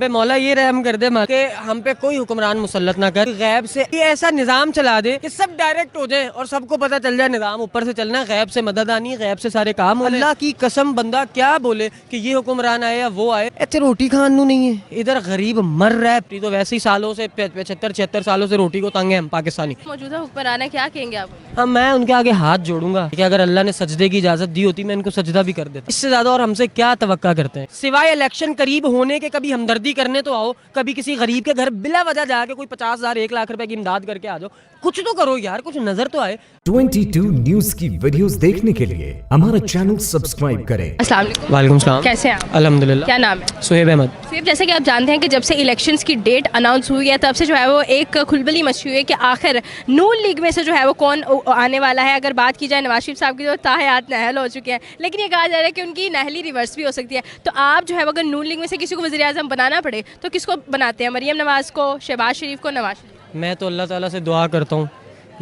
पे मौला ये रहम कर दे कि हम पे कोई हुक्मरान मुसल्लत ना कर, गैब से ये ऐसा निज़ाम चला दे कि सब डायरेक्ट हो जाए और सबको पता चल जाए निज़ाम ऊपर से चलना है, गैब से मदद आनी है, गैब से सारे काम। अल्लाह की कसम बंदा क्या बोले कि ये हुक्मरान आए या वो आए, इतने रोटी खान नू नहीं है, इधर गरीब मर रहा है। तो वैसे ही सालों से 75-76 सालों से रोटी को तंग है हम पाकिस्तानी। मौजूदा हुक्मरान है, क्या कहेंगे आप? हाँ, मैं उनके आगे हाथ जोड़ूंगा कि अगर अल्लाह ने सजदे की इजाजत दी होती मैं इनको सजदा भी कर देता। इससे ज्यादा और हमसे क्या तवक्का करते हैं सिवाय इलेक्शन करीब होने के। कभी हमदर्दी करने तो आओ, कभी किसी गरीब के घर बिला वजह जाके कोई 50,000 1 लाख रुपए की इमदाद करके आ जाओ। कुछ तो करो यार, कुछ नजर तो आए। 22 न्यूज की वीडियोस देखने के लिए हमारा चैनल सब्सक्राइब करें। अस्सलाम वालेकुम। वालेकुम सलाम। कैसे हैं आप? अल्हम्दुलिल्लाह। क्या नाम है? सुहेब अहमद। सिर्फ जैसे कि आप जानते हैं कि जब से इलेक्शंस की डेट अनाउंस हुई है तब से जो है वो एक खुलबली मची हुई है कि आखिर नून लीग में से जो है वो कौन आने वाला है। अगर बात की जाए नवाज शरीफ साहब की तो ताहयात नहल हो चुके हैं, लेकिन ये कहा जा रहा है कि उनकी नहली रिवर्स भी हो सकती है। तो आप जो है अगर नून लीग में से किसी को वज़ीर आज़म बनाना पड़े तो किसको बनाते हैं? मरीम नवाज़ को, शहबाज शरीफ को, नवाज शरीफ? मैं तो अल्लाह ताला से दुआ करता हूँ,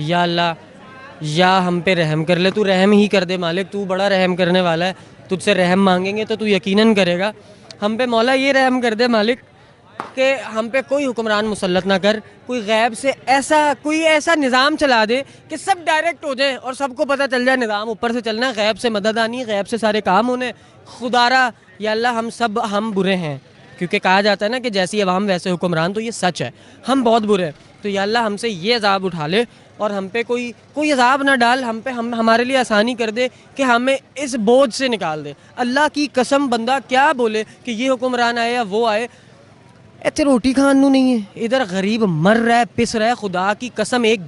या अल्लाह या हम पे रहम कर ले, तू रहम ही कर दे मालिक, तू बड़ा रहम करने वाला है। तुझसे रहम मांगेंगे तो तू यकीनन करेगा। हम पे मौला ये रहम कर दे मालिक कि हम पे कोई हुक्मरान मुसल्लत ना कर, कोई गैब से कोई ऐसा निज़ाम चला दे कि सब डायरेक्ट हो जाए और सबको पता चल जाए निज़ाम ऊपर से चलना है, गैब से मदद आनी है, गैब से सारे काम होने। खुदारा या अल्लाह हम बुरे हैं, क्योंकि कहा जाता है ना कि जैसी अवाम वैसे हुक्मरान, तो ये सच है। हम बहुत बुरे हैं, तो या अल्लाह हमसे ये अज़ाब उठा ले और हम पे कोई अज़ाब ना डाल, हमारे लिए आसानी कर दे कि हमें इस बोझ से निकाल दे। अल्लाह की कसम बंदा क्या बोले कि ये हुक्मरान आए या वो आए, इतने रोटी खान नू नहीं है, इधर गरीब मर रहा है, पिस रहा है। खुदा की कसम, एक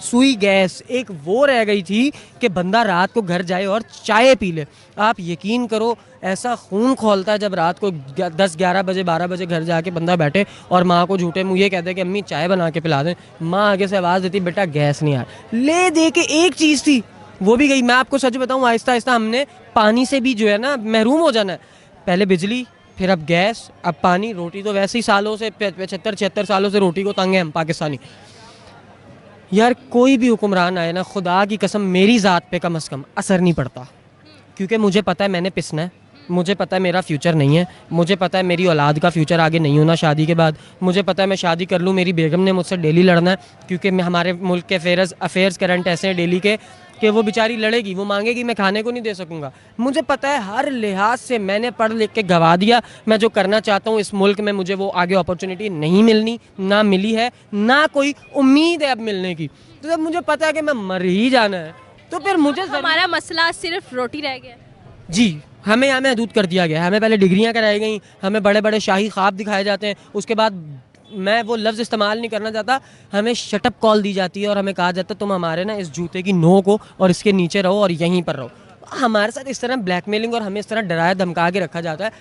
सुई गैस एक वो रह गई थी कि बंदा रात को घर जाए और चाय पी ले। आप यकीन करो, ऐसा खून खौलता है जब रात को 10-11 बजे 12 बजे घर जाके बंदा बैठे और माँ को झूठे मुँह ये कहते कि अम्मी चाय बना के पिला दें। माँ आगे से आवाज़ देती, बेटा गैस नहीं आ रहा। ले दे के एक चीज़ थी वो भी गई। मैं आपको सच बताऊँ, आहिस्ता आहिस्ता हमने पानी से भी जो है ना महरूम हो जाना है। पहले बिजली, फिर अब गैस, अब पानी। रोटी तो वैसे ही सालों से 75-76 सालों से रोटी को तंग है हम पाकिस्तानी। यार कोई भी हुक्मरान आए ना, खुदा की कसम मेरी ज़ात पे कम से कम असर नहीं पड़ता, क्योंकि मुझे पता है मैंने पिसना है, मुझे पता है मेरा फ्यूचर नहीं है, मुझे पता है मेरी औलाद का फ्यूचर आगे नहीं होना शादी के बाद, मुझे पता है मैं शादी कर लूँ मेरी बेगम ने मुझसे डेली लड़ना है, क्योंकि हमारे मुल्क के अफेयर्स करंट ऐसे हैं डेली के कि वो बेचारी लड़ेगी, वो मांगेगी, मैं खाने को नहीं दे सकूँगा। मुझे पता है हर लिहाज से मैंने पढ़ लिख के गवा दिया। मैं जो करना चाहता हूँ इस मुल्क में, मुझे वो आगे अपॉर्चुनिटी नहीं मिलनी, ना मिली है, ना कोई उम्मीद है अब मिलने की। तो जब मुझे पता है कि मैं मर ही जाना है, तो फिर मुझे हमारा मसला सिर्फ रोटी रह गया जी। हमें यहाँ महदूद कर दिया गया है। हमें पहले डिग्रियाँ कराई गई, हमें बड़े बड़े शाही ख्वाब दिखाए जाते हैं, उसके बाद मैं वो लफ्ज़ इस्तेमाल नहीं करना चाहता, हमें शटअप कॉल दी जाती है और हमें कहा जाता है तुम हमारे ना इस जूते की नोक हो और इसके नीचे रहो और यहीं पर रहो। हमारे साथ इस तरह ब्लैकमेलिंग और हमें इस तरह डराया धमका के रखा जाता है।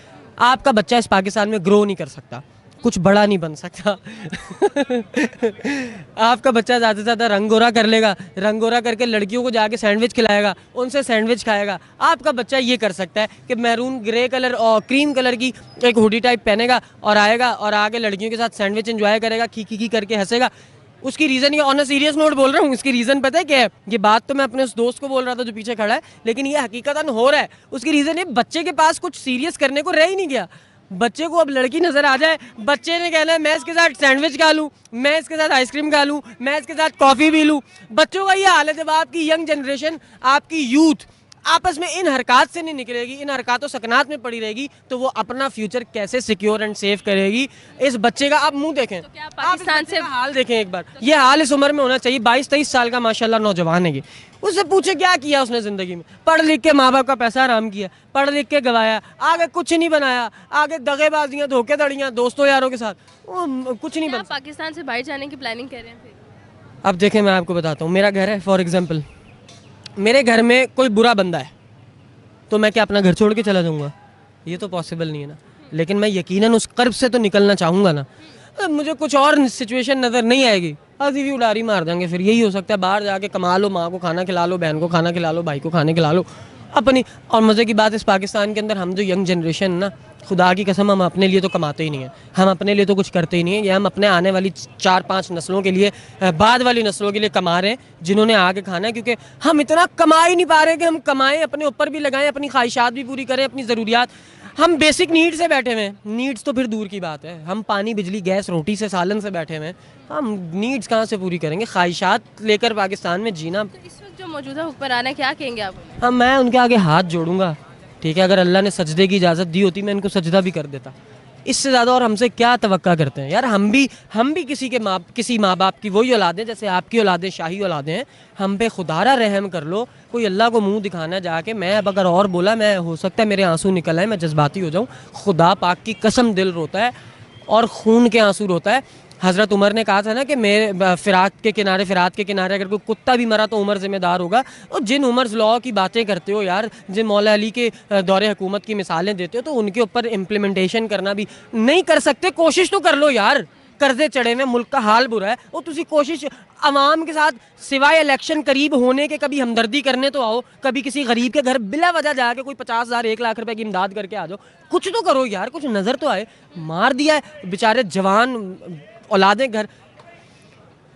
आपका बच्चा इस पाकिस्तान में ग्रो नहीं कर सकता, कुछ बड़ा नहीं बन सकता। आपका बच्चा ज़्यादा से ज़्यादा रंग गोरा कर लेगा, रंग गोरा करके लड़कियों को जाके सैंडविच खिलाएगा, उनसे सैंडविच खाएगा। आपका बच्चा ये कर सकता है कि मैरून ग्रे कलर और क्रीम कलर की एक हुडी टाइप पहनेगा और आएगा और आगे लड़कियों के साथ सैंडविच एंजॉय करेगा, खी करके हंसेगा। उसकी रीज़न ये, ऑन अ सीरियस नोट बोल रहा हूँ, इसकी रीज़न पता है क्या है? ये बात तो मैं अपने उस दोस्त को बोल रहा था जो पीछे खड़ा है, लेकिन ये हकीकतन हो रहा है। उसकी रीज़न ये, बच्चे के पास कुछ सीरियस करने को रह ही नहीं गया। बच्चे को अब लड़की नज़र आ जाए, बच्चे ने कहना है मैं इसके साथ सैंडविच खा लूँ, मैं इसके साथ आइसक्रीम खा लूँ, मैं इसके साथ कॉफ़ी पी लूँ। बच्चों का ये हाल है। जब आपकी यंग जनरेशन, आपकी यूथ आपस में इन हरकत से नहीं निकलेगी, इन हरकतों सकनात में पड़ी रहेगी, तो वो अपना फ्यूचर कैसे सिक्योर एंड सेफ करेगी? इस बच्चे का आप मुंह देखें, तो क्या पाकिस्तान से हाल देखें एक बार। ये हाल इस उम्र में होना चाहिए। 22-23 साल का माशाल्लाह नौजवान है ये। उससे पूछे क्या किया उसने ज़िंदगी में? पढ़ लिख के माँ बाप का पैसा हराम किया, पढ़ लिख के गवाया, आगे कुछ नहीं बनाया, आगे दगेबाजियाँ, धोखेधड़ियाँ दोस्तों यारों के साथ, कुछ नहीं बना। पाकिस्तान से बाहर जाने की प्लानिंग कर रहे हैं फिर? अब देखें, मैं आपको बताता हूँ, मेरा घर है, फॉर एग्जाम्पल मेरे घर में कोई बुरा बंदा है तो मैं क्या अपना घर छोड़ के चला जाऊँगा? ये तो पॉसिबल नहीं है ना। लेकिन मैं यकीनन उस कर्ब से तो निकलना चाहूँगा ना। मुझे कुछ और सिचुएशन नज़र नहीं आएगी, हंसी भी उड़ारी मार देंगे। फिर यही हो सकता है, बाहर जाके कमा लो, माँ को खाना खिला लो, बहन को खाना खिला लो, भाई को खाना खिला लो अपनी। और मज़े की बात, इस पाकिस्तान के अंदर हम जो यंग जनरेशन ना, खुदा की कसम हम अपने लिए तो कमाते ही नहीं हैं, हम अपने लिए तो कुछ करते ही नहीं हैं। ये हम अपने आने वाली 4-5 नस्लों के लिए, बाद वाली नस्लों के लिए कमा रहे हैं, जिन्होंने आगे खाना है। क्योंकि हम इतना कमा ही नहीं पा रहे कि हम कमाएं, अपने ऊपर भी लगाएं, अपनी ख्वाहिशात भी पूरी करें, अपनी ज़रूरियात। हम बेसिक नीड्स से बैठे हुए हैं, नीड्स तो फिर दूर की बात है, हम पानी बिजली गैस रोटी से सालन से बैठे हुए हैं, हम नीड्स कहाँ से पूरी करेंगे? ख्वाहिशात लेकर पाकिस्तान में जीना। तो इस वक्त जो मौजूदा हुक्मरान है क्या कहेंगे आप? हाँ, मैं उनके आगे हाथ जोड़ूंगा, ठीक है? अगर अल्लाह ने सजदे की इजाज़त दी होती मैं इनको सजदा भी कर देता। इससे ज़्यादा और हमसे क्या तवक्का करते हैं यार? हम भी किसी माँ बाप की वही औलादें जैसे आपकी औलादें शाही औलादें हैं। हम पे खुदारा रहम कर लो, कोई अल्लाह को मुंह दिखाना जाके। मैं अब अगर और बोला, मैं हो सकता है मेरे आंसू निकल आए, मैं जज्बाती हो जाऊँ। खुदा पाक की कसम दिल रोता है और खून के आंसू रोता है। हज़रत उमर ने कहा था ना कि मेरे फ़िरात के किनारे अगर कोई कुत्ता भी मरा तो उमर ज़िम्मेदार होगा। और जिन उमर लॉ की बातें करते हो यार, जिन मौला अली के दौरे हुकूमत की मिसालें देते हो, तो उनके ऊपर इम्प्लीमेंटेशन करना भी नहीं कर सकते। कोशिश तो कर लो यार, कर्जे चढ़े हुए, मुल्क का हाल बुरा है। और तुसी कोशिश आवाम के साथ सिवाय इलेक्शन करीब होने के कभी हमदर्दी करने तो आओ, कभी किसी गरीब के घर बिला वजह जाके कोई 50,000 1 लाख रुपए की इमदाद करके आ जाओ। कुछ तो करो यार, कुछ नज़र तो आए। मार दिया है बेचारे जवान औलादें घर।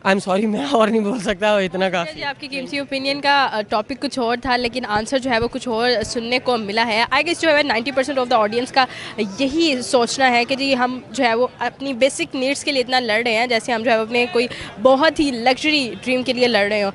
आई एम सॉरी, मैं और नहीं बोल सकता वो इतना का। जी, आपकी कीमती ओपिनियन का टॉपिक कुछ और था लेकिन आंसर जो है वो कुछ और सुनने को मिला है। आई गेस जो है 90% ऑफ द ऑडियंस का यही सोचना है कि जी हम जो है वो अपनी बेसिक नीड्स के लिए इतना लड़ रहे हैं जैसे हम जो है अपने कोई बहुत ही लग्जरी ड्रीम के लिए लड़ रहे हो।